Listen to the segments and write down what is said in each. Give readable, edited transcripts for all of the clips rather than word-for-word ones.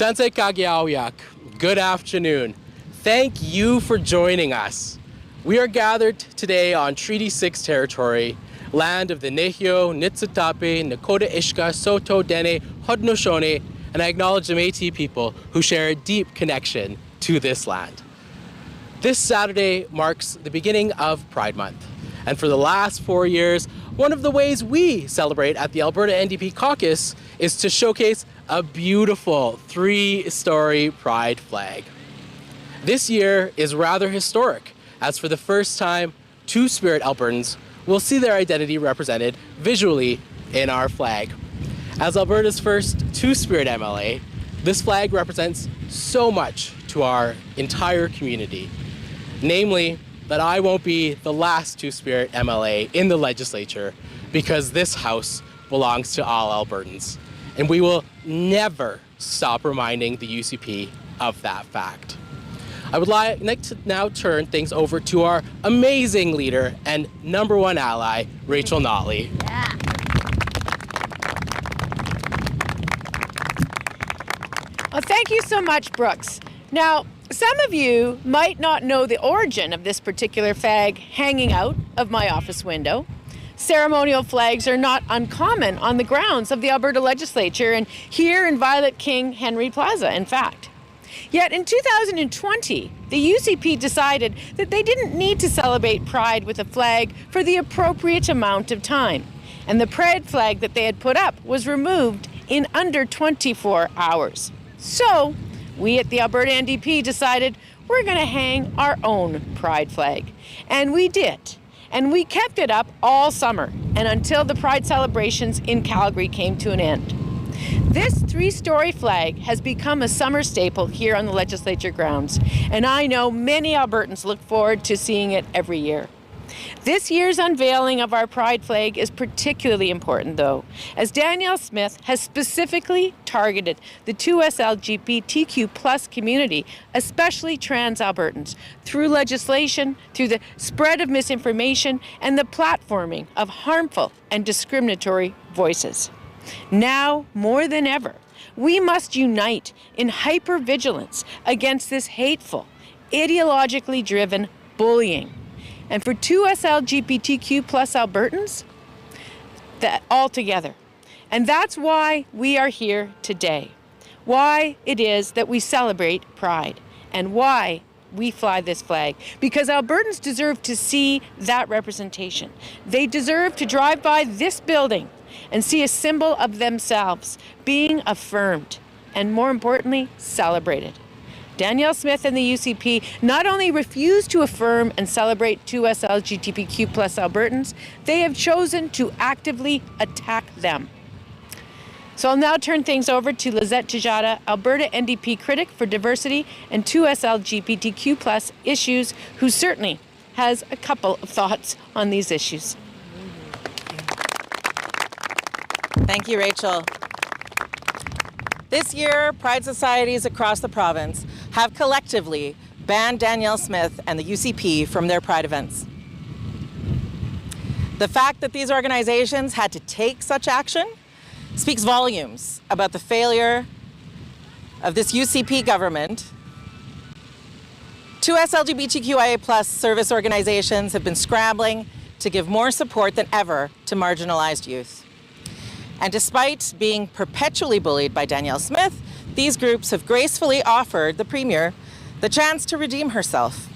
Jansay Kagiaoyak, good afternoon. Thank you for joining us. We are gathered today on Treaty 6 territory, land of the Nehio, Nitsitapi, Nakota Ishka, Soto, Dene, Haudenosaunee, and I acknowledge the Métis people who share a deep connection to this land. This Saturday marks the beginning of Pride Month, and for the last 4 years, one of the ways we celebrate at the Alberta NDP caucus is to showcase a beautiful 3-story Pride flag. This year is rather historic, as for the first time, Two-Spirit Albertans will see their identity represented visually in our flag. As Alberta's first Two-Spirit MLA, this flag represents so much to our entire community. Namely, that I won't be the last Two-Spirit MLA in the legislature because this house belongs to all Albertans. And we will never stop reminding the UCP of that fact. I would like to now turn things over to our amazing leader and #1 ally, Rachel Notley. Yeah. Well, thank you so much, Brooks. Now, some of you might not know the origin of this particular flag hanging out of my office window. Ceremonial flags are not uncommon on the grounds of the Alberta Legislature and here in Violet King Henry Plaza, in fact. Yet in 2020, the UCP decided that they didn't need to celebrate Pride with a flag for the appropriate amount of time. And the Pride flag that they had put up was removed in under 24 hours. So, we at the Alberta NDP decided we're going to hang our own Pride flag. And we did. And we kept it up all summer and until the Pride celebrations in Calgary came to an end. This 3-story flag has become a summer staple here on the legislature grounds, and I know many Albertans look forward to seeing it every year. This year's unveiling of our Pride flag is particularly important, though, as Danielle Smith has specifically targeted the 2S LGBTQ+ community, especially trans Albertans, through legislation, through the spread of misinformation, and the platforming of harmful and discriminatory voices. Now, more than ever, we must unite in hypervigilance against this hateful, ideologically driven bullying. And for 2S LGBTQ+ Albertans, that all together. And that's why we are here today. Why it is that we celebrate Pride and why we fly this flag. Because Albertans deserve to see that representation. They deserve to drive by this building and see a symbol of themselves being affirmed and, more importantly, celebrated. Danielle Smith and the UCP not only refuse to affirm and celebrate 2S LGBTQ+ Albertans, they have chosen to actively attack them. So I'll now turn things over to Lizette Tejada, Alberta NDP Critic for Diversity and 2S LGBTQ+ issues, who certainly has a couple of thoughts on these issues. Thank you, Rachel. This year, Pride societies across the province have collectively banned Danielle Smith and the UCP from their Pride events. The fact that these organizations had to take such action speaks volumes about the failure of this UCP government. 2S LGBTQIA+ service organizations have been scrambling to give more support than ever to marginalized youth. And despite being perpetually bullied by Danielle Smith, these groups have gracefully offered the Premier the chance to redeem herself.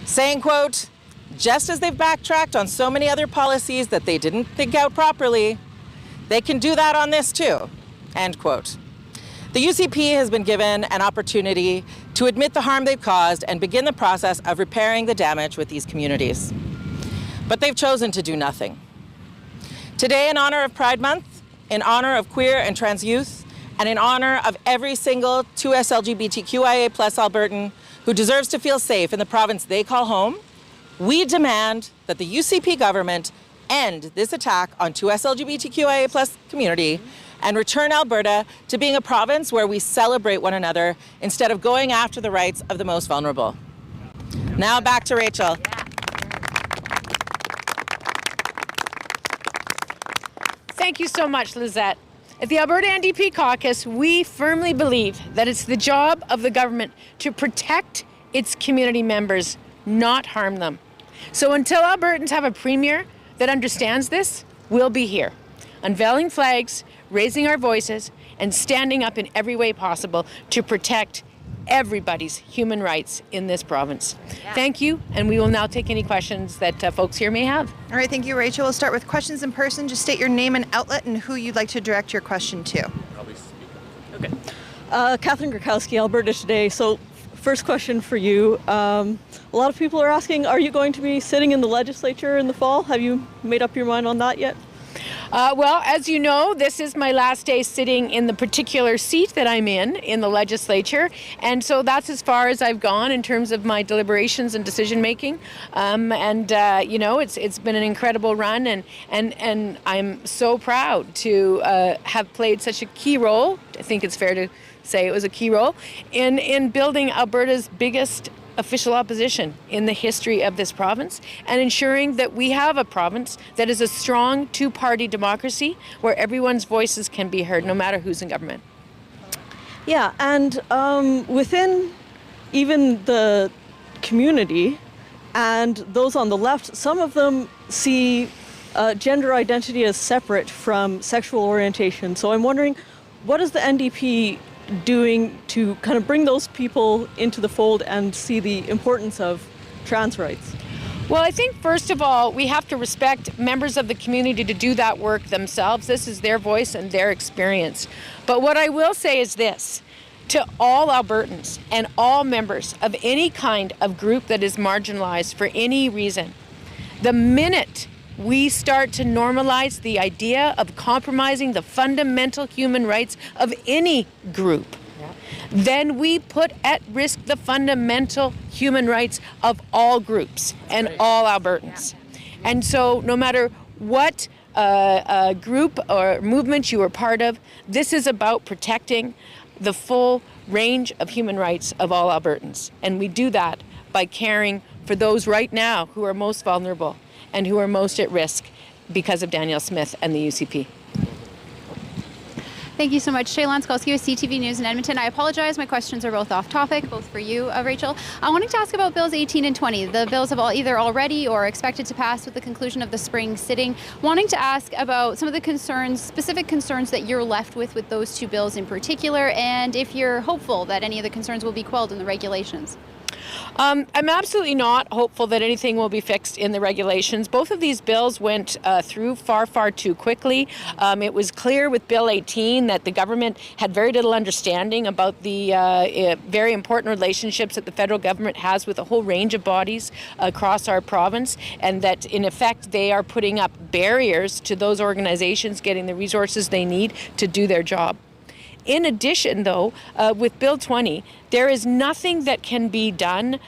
Saying, quote, just as they've backtracked on so many other policies that they didn't think out properly, they can do that on this too, end quote. The UCP has been given an opportunity to admit the harm they've caused and begin the process of repairing the damage with these communities. But they've chosen to do nothing. Today, in honor of Pride Month, in honor of queer and trans youth, and in honor of every single 2S LGBTQIA+ Albertan who deserves to feel safe in the province they call home, we demand that the UCP government end this attack on 2S LGBTQIA+ community and return Alberta to being a province where we celebrate one another instead of going after the rights of the most vulnerable. Now back to Rachel. Thank you so much, Lizette. At the Alberta NDP caucus, we firmly believe that it's the job of the government to protect its community members, not harm them. So until Albertans have a premier that understands this, we'll be here, unveiling flags, raising our voices, and standing up in every way possible to protect everybody's human rights in this province. Yeah. Thank you, and we will now take any questions that folks here may have. All right, thank you, Rachel. We'll start with questions in person. Just state your name and outlet and who you'd like to direct your question to. Okay. Catherine Grakowski, Alberta Today. So first question for you. A lot of people are asking, are you going to be sitting in the legislature in the fall? Have you made up your mind on that yet? Well, as you know, this is my last day sitting in the particular seat that I'm in the legislature. And so that's as far as I've gone in terms of my deliberations and decision making. You know, it's been an incredible run, and I'm so proud to have played such a key role. I think it's fair to say it was a key role in building Alberta's biggest official opposition in the history of this province, and ensuring that we have a province that is a strong two-party democracy where everyone's voices can be heard, no matter who's in government. Yeah, and within even the community and those on the left, some of them see gender identity as separate from sexual orientation. So I'm wondering, what is the NDP doing to kind of bring those people into the fold and see the importance of trans rights? Well, I think first of all, we have to respect members of the community to do that work themselves. This is their voice and their experience. But what I will say is this, to all Albertans and all members of any kind of group that is marginalized for any reason, the minute we start to normalize the idea of compromising the fundamental human rights of any group, then we put at risk the fundamental human rights of all groups and all Albertans. And so no matter what group or movement you are part of, this is about protecting the full range of human rights of all Albertans. And we do that by caring for those right now who are most vulnerable and who are most at risk because of Danielle Smith and the UCP. Thank you so much. Shaylan Skolsky with CTV News in Edmonton. I apologize, my questions are both off topic, both for you, Rachel. I wanted to ask about Bills 18 and 20. The bills have either already or expected to pass with the conclusion of the spring sitting. Wanting to ask about some of the concerns, specific concerns that you're left with those two bills in particular, and if you're hopeful that any of the concerns will be quelled in the regulations. I'm absolutely not hopeful that anything will be fixed in the regulations. Both of these bills went through far too quickly. It was clear with Bill 18 that the government had very little understanding about the very important relationships that the federal government has with a whole range of bodies across our province, and that in effect they are putting up barriers to those organizations getting the resources they need to do their job. In addition, though, with Bill 20, there is nothing that can be done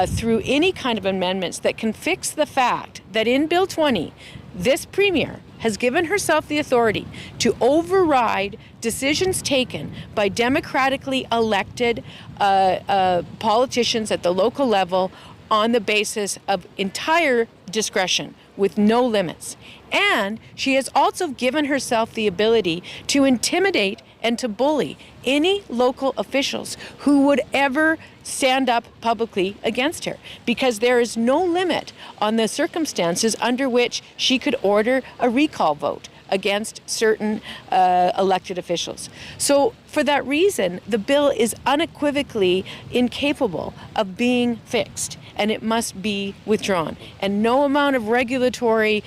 through any kind of amendments that can fix the fact that in Bill 20, this Premier has given herself the authority to override decisions taken by democratically elected politicians at the local level on the basis of entire discretion with no limits. And she has also given herself the ability to intimidate and to bully any local officials who would ever stand up publicly against her, because there is no limit on the circumstances under which she could order a recall vote against certain elected officials. So for that reason, the bill is unequivocally incapable of being fixed, and it must be withdrawn. And no amount of regulatory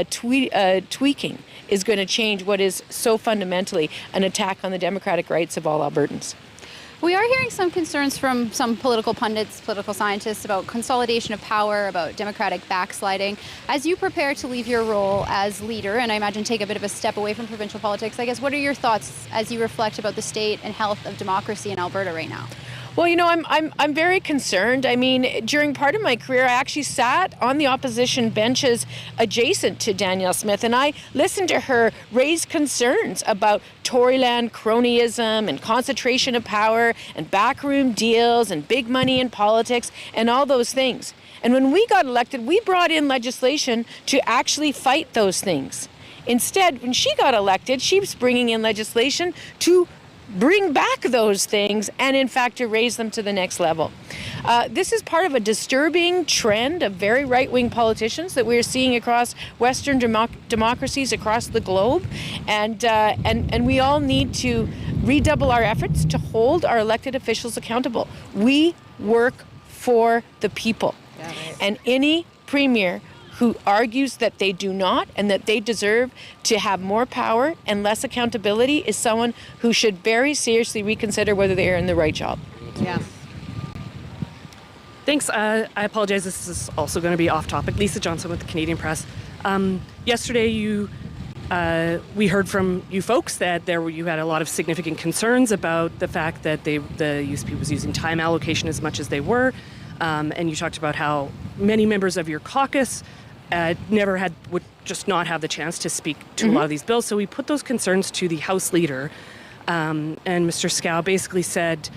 tweaking is going to change what is so fundamentally an attack on the democratic rights of all Albertans. We are hearing some concerns from some political pundits, political scientists about consolidation of power, about democratic backsliding. As you prepare to leave your role as leader, and I imagine take a bit of a step away from provincial politics, I guess, what are your thoughts as you reflect about the state and health of democracy in Alberta right now? Well, you know, I'm very concerned. I mean, during part of my career, I actually sat on the opposition benches adjacent to Danielle Smith, and I listened to her raise concerns about Toryland cronyism and concentration of power and backroom deals and big money in politics and all those things. And when we got elected, we brought in legislation to actually fight those things. Instead, when she got elected, she was bringing in legislation to bring back those things and, in fact, to raise them to the next level. This is part of a disturbing trend of very right-wing politicians that we're seeing across Western democracies across the globe, and we all need to redouble our efforts to hold our elected officials accountable. We work for the people, and any premier who argues that they do not and that they deserve to have more power and less accountability is someone who should very seriously reconsider whether they are in the right job. Yeah. Thanks. I apologize. This is also going to be off topic. Lisa Johnson with the Canadian Press. Yesterday, we heard from you folks that you had a lot of significant concerns about the fact that the USP was using time allocation as much as they were, and you talked about how many members of your caucus would just not have the chance to speak to a lot of these bills. So we put those concerns to the House Leader, and Mr. Scow basically said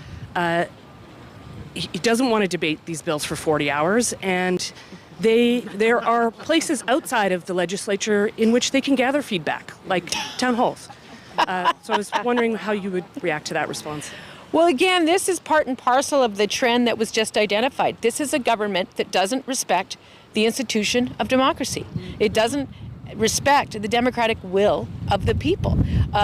he doesn't want to debate these bills for 40 hours, and there are places outside of the legislature in which they can gather feedback, like town halls. So I was wondering how you would react to that response. Well, again, this is part and parcel of the trend that was just identified. This is a government that doesn't respect the institution of democracy. It doesn't respect the democratic will of the people.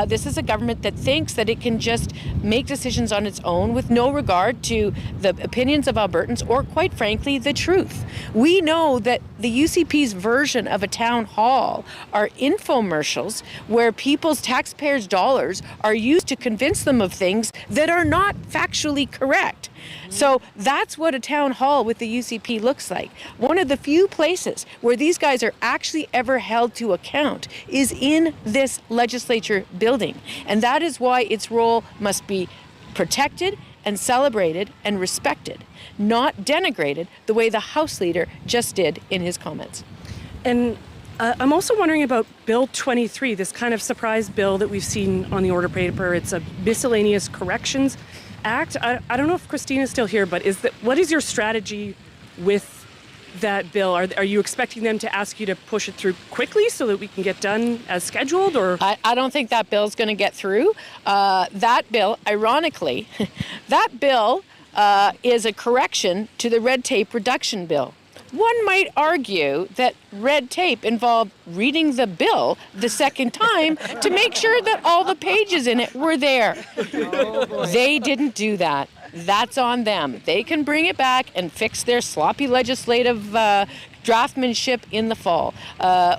This is a government that thinks that it can just make decisions on its own with no regard to the opinions of Albertans or, quite frankly, the truth. We know that the UCP's version of a town hall are infomercials where people's taxpayers' dollars are used to convince them of things that are not factually correct. So that's what a town hall with the UCP looks like. One of the few places where these guys are actually ever held to account is in this legislature building. And that is why its role must be protected and celebrated and respected, not denigrated the way the House Leader just did in his comments. And I'm also wondering about Bill 23, this kind of surprise bill that we've seen on the order paper. It's a miscellaneous corrections act. I don't know if Christina's still here, but what is your strategy with that bill? Are you expecting them to ask you to push it through quickly so that we can get done as scheduled? Or I don't think that bill's going to get through. That bill, ironically, that bill is a correction to the red tape reduction bill. One might argue that red tape involved reading the bill the second time to make sure that all the pages in it were there. They didn't do that. That's on them. They can bring it back and fix their sloppy legislative draftsmanship in the fall.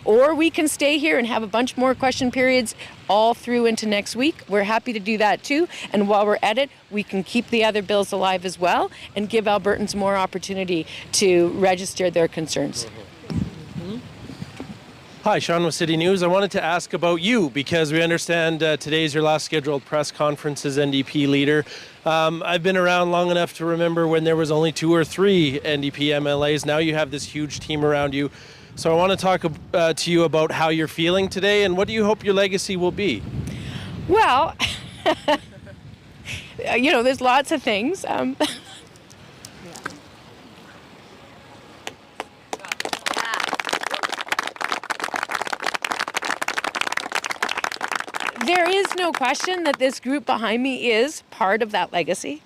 Or we can stay here and have a bunch more question periods all through into next week. We're happy to do that too. And while we're at it, we can keep the other bills alive as well and give Albertans more opportunity to register their concerns. Hi, Sean with City News. I wanted to ask about you because we understand today's your last scheduled press conference as NDP leader. I've been around long enough to remember when there was only 2 or 3 NDP MLAs. Now you have this huge team around you. So I want to talk to you about how you're feeling today and what do you hope your legacy will be? Well, there's lots of things. There is no question that this group behind me is part of that legacy.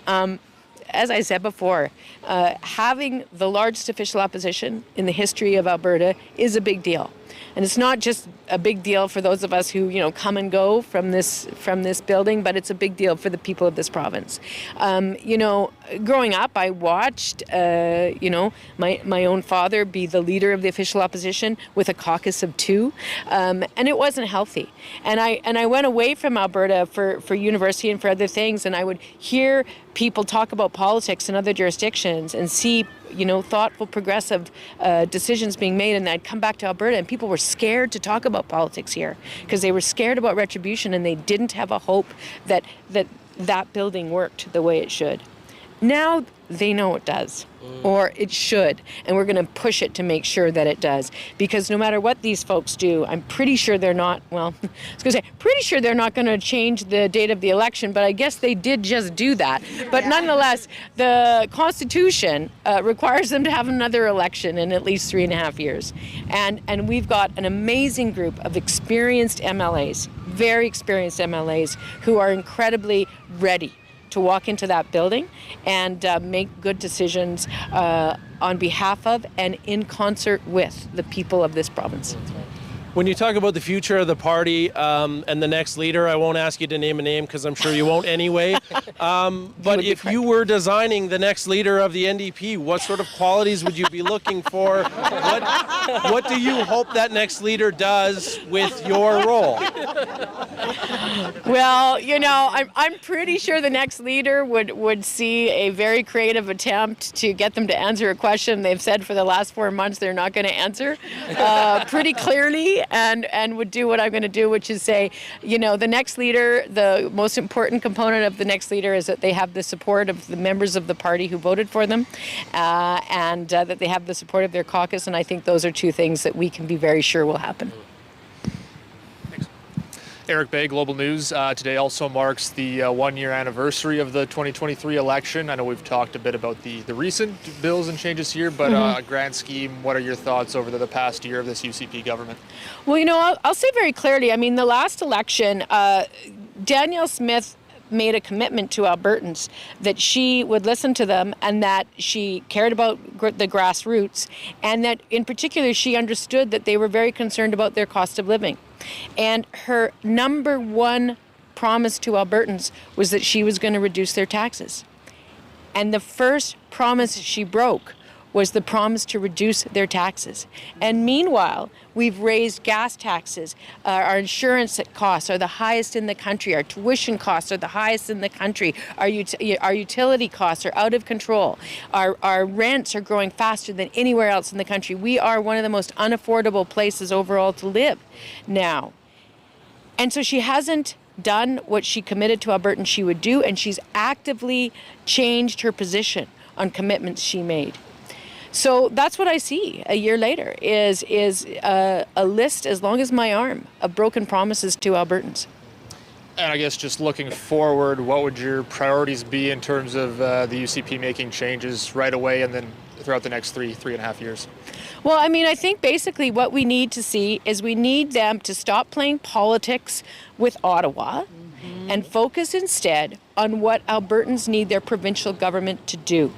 As I said before, having the largest official opposition in the history of Alberta is a big deal. And it's not just a big deal for those of us who, come and go from this building, but it's a big deal for the people of this province. Growing up, I watched, my own father be the leader of the official opposition with a caucus of 2, and it wasn't healthy. And I went away from Alberta for university and for other things, and I would hear people talk about politics in other jurisdictions and see thoughtful, progressive decisions being made, and I'd come back to Alberta and people were scared to talk about politics here because they were scared about retribution and they didn't have a hope that building worked the way it should. Now they know it does, or it should, and we're going to push it to make sure that it does. Because no matter what these folks do, I'm pretty sure they're not, well, I was going to say, pretty sure they're not going to change the date of the election, but I guess they did just do that. But nonetheless, the Constitution requires them to have another election in at least 3.5 years. And we've got an amazing group of experienced MLAs, very experienced MLAs, who are incredibly ready to walk into that building and make good decisions on behalf of and in concert with the people of this province. When you talk about the future of the party and the next leader, I won't ask you to name a name because I'm sure you won't anyway. But if you were designing the next leader of the NDP, what sort of qualities would you be looking for? What do you hope that next leader does with your role? Well, you know, I'm pretty sure the next leader would see a very creative attempt to get them to answer a question they've said for the last 4 months they're not going to answer pretty clearly, and would do what I'm going to do, which is say, you know, the next leader, the most important component of the next leader is that they have the support of the members of the party who voted for them, and that they have the support of their caucus, and I think those are two things that we can be very sure will happen. Eric Bay, Global News. Today also marks the 1-year anniversary of the 2023 election. I know we've talked a bit about the recent bills and changes here, but grand scheme, what are your thoughts over the past year of this UCP government? Well, you know, I'll say very clearly, I mean, the last election, Danielle Smith made a commitment to Albertans that she would listen to them and that she cared about the grassroots, and that in particular she understood that they were very concerned about their cost of living. And her number one promise to Albertans was that she was going to reduce their taxes. And the first promise she broke was the promise to reduce their taxes. And meanwhile, we've raised gas taxes. Our insurance costs are the highest in the country. Our tuition costs are the highest in the country. Our utility costs are out of control. Our rents are growing faster than anywhere else in the country. We are one of the most unaffordable places overall to live now. And so she hasn't done what she committed to Albertans she would do, and she's actively changed her position on commitments she made. So that's what I see a year later, is a list as long as my arm of broken promises to Albertans. And I guess just looking forward, what would your priorities be in terms of the UCP making changes right away and then throughout the next 3.5 years? Well, I mean, I think basically what we need to see is we need them to stop playing politics with Ottawa and focus instead on what Albertans need their provincial government to do.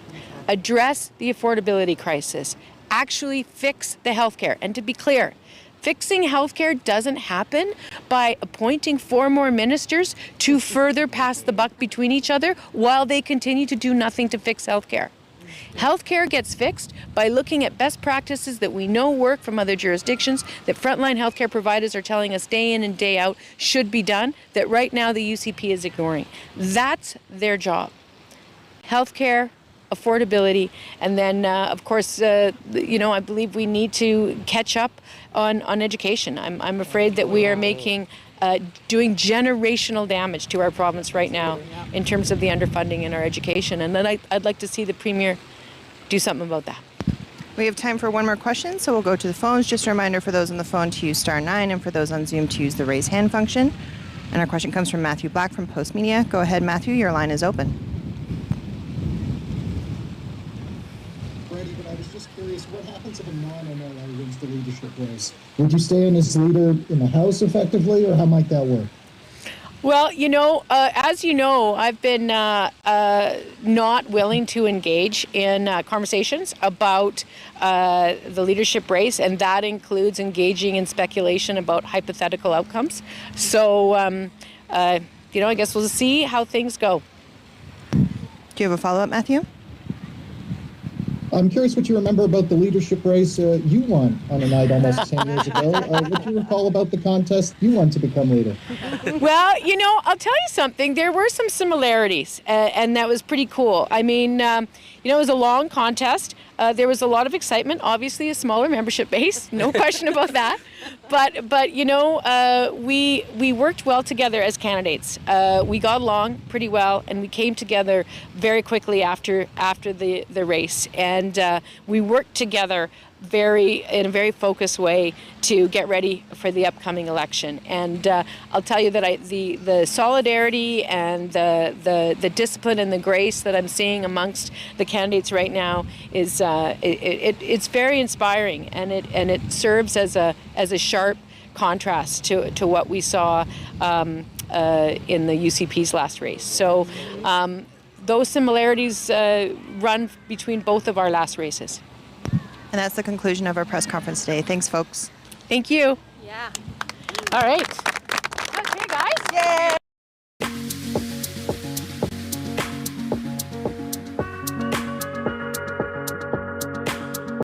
Address the affordability crisis, actually fix the healthcare. And to be clear, fixing healthcare doesn't happen by appointing 4 more ministers to further pass the buck between each other while they continue to do nothing to fix healthcare. Healthcare gets fixed by looking at best practices that we know work from other jurisdictions, that frontline healthcare providers are telling us day in and day out should be done, that right now the UCP is ignoring. That's their job. Healthcare, affordability, and then of course, you know, I believe we need to catch up on education. I'm afraid that we are making doing generational damage to our province right now in terms of the underfunding in our education, and then I'd like to see the Premier do something about that. We have time for one more question, so we'll go to the phones. Just a reminder for those on the phone to use *9, and for those on Zoom to use the raise hand function. And our question comes from Matthew Black from Post Media. Go ahead, Matthew, your line is open. But I was just curious, what happens if a non-MLA wins the leadership race? Would you stay in as leader in the House effectively, or how might that work? Well, you know, as you know, I've been not willing to engage in conversations about the leadership race, and that includes engaging in speculation about hypothetical outcomes. So, you know, I guess we'll see how things go. Do you have a follow-up, Matthew? I'm curious what you remember about the leadership race you won on a night almost 10 years ago. What do you recall about the contest you won to become leader? Well, you know, I'll tell you something. There were some similarities, and that was pretty cool. I mean, you know, it was a long contest. There was a lot of excitement, obviously a smaller membership base, no question about that. but you know, we worked well together as candidates. We got along pretty well, and we came together very quickly after the race, and we worked together in a very focused way to get ready for the upcoming election. And I'll tell you that the solidarity and the discipline and the grace that I'm seeing amongst the candidates right now is it's very inspiring, and it serves as a sharp contrast to what we saw in the UCP's last race. So those similarities run between both of our last races. And that's the conclusion of our press conference today. Thanks, folks. Thank you. Yeah. All right.